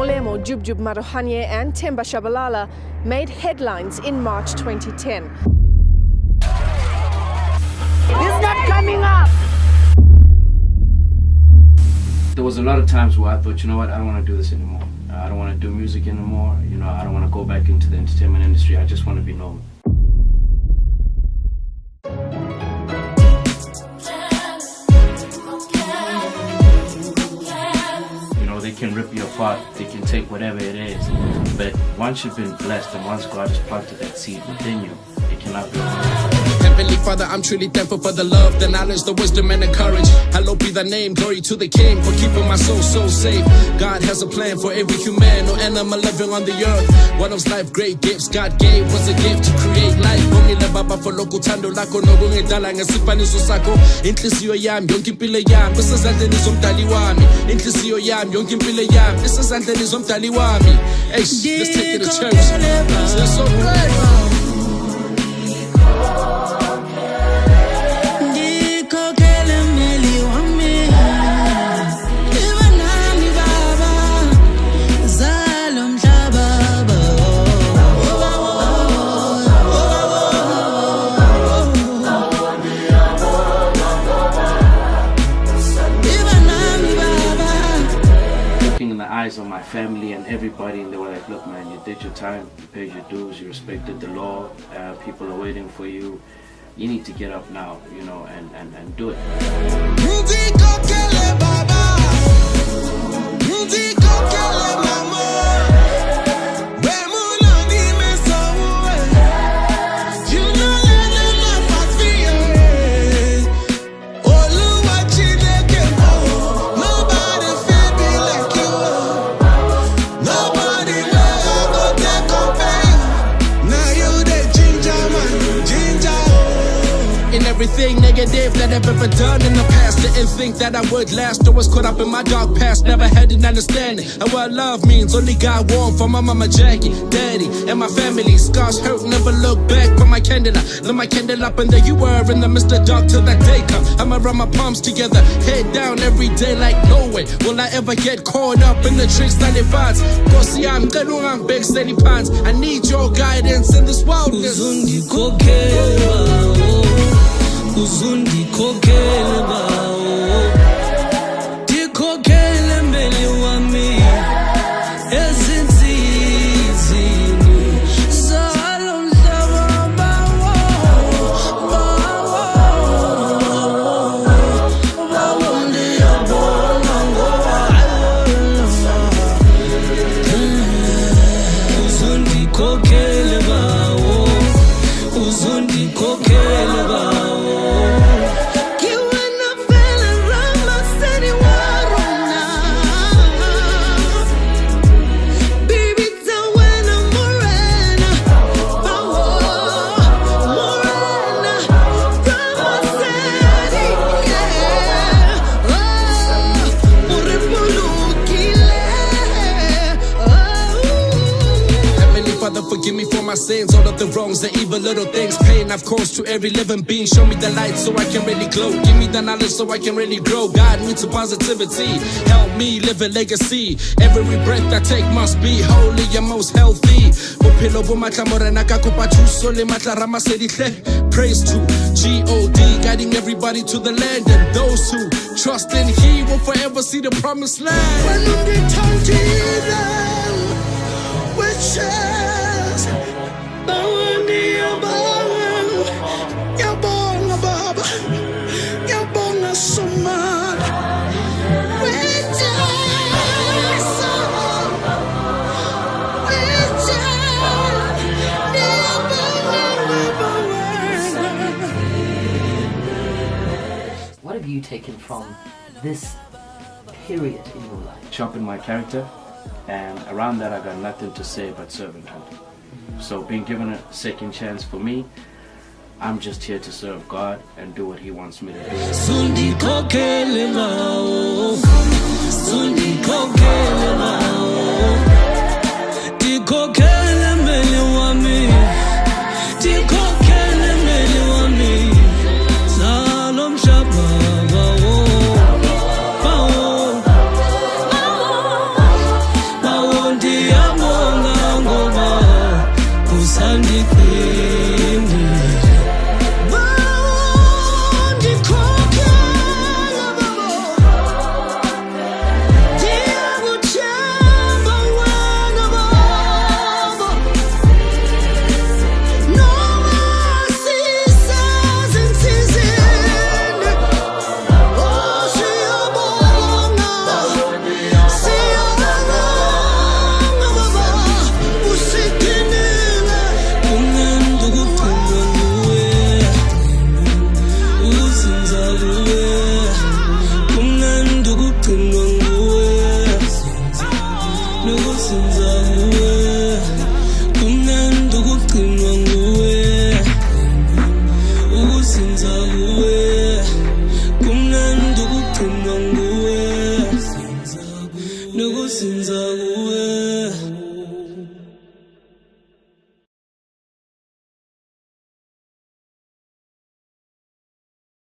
Molemo Jubjub Marohanye and Themba Shabalala made headlines in March 2010. It's not coming up! There was a lot of times where I thought, you know what, I don't want to do this anymore. I don't want to do music anymore. You know, I don't want to go back into the entertainment industry. I just want to be normal. You know, they can rip you apart. They can take whatever it is. But once you've been blessed and once God has planted that seed within you, it cannot be removed. Heavenly Father, I'm truly thankful for the love, the knowledge, the wisdom, and the courage. Hallowed be thy name, glory to the King for keeping my soul so safe. God has a plan for every human or animal living on the earth. One of life's great gifts God gave was a gift to create life. Bongile baba for lokuthando lakho nokungedala ngesifaniso sakho. Inhliziyo yami yonke impilo yami isezandleni zomdali wami. Inhliziyo yami yonke impilo yami isezandleni zomdali wami. Hey, let's take it to church. That's so great. On my family and everybody, and they were like, look man, you did your time, you paid your dues, you respected the law, people are waiting for you, you need to get up now, you know, and do it. Everything negative that I've ever done in the past, didn't think that I would last. I was caught up in my dark past, never had an understanding of what love means. Only got warm from my mama Jackie, daddy, and my family. Scars hurt, never look back. Put my candle up, lit my candle up, and there you were in the midst of dark till that day come. I'ma run my palms together, head down every day like no way will I ever get caught up in the tricks that they find. Go see I'm big steady pants. I need your guidance in this wilderness. Uzundikhokhele bawo dikhokhele mbele wami ezinsizini salo mhlaba bawo ndiyabona ngoba uzundikhokhele bawo uzundikhokhele bawo. Forgive me for my sins, all of the wrongs, the evil little things, pain I've caused to every living being. Show me the light so I can really glow. Give me the knowledge so I can really grow. Guide me to positivity. Help me live a legacy. Every breath I take must be holy and most healthy. Praise to G.O.D. guiding everybody to the land, and those who trust in He will forever see the promised land. What have you taken from this period in your life? Sharpen my character, and around that I got nothing to say but servanthood. So being given a second chance for me, I'm just here to serve God and do what He wants me to do. nguwe kumnandi ukugcinwa nguwe nokuzinza nguwe kumnandi ukugcinwa nguwe ukuzinza nguwe kumnandi ukugcinwa nguwe nokuzinza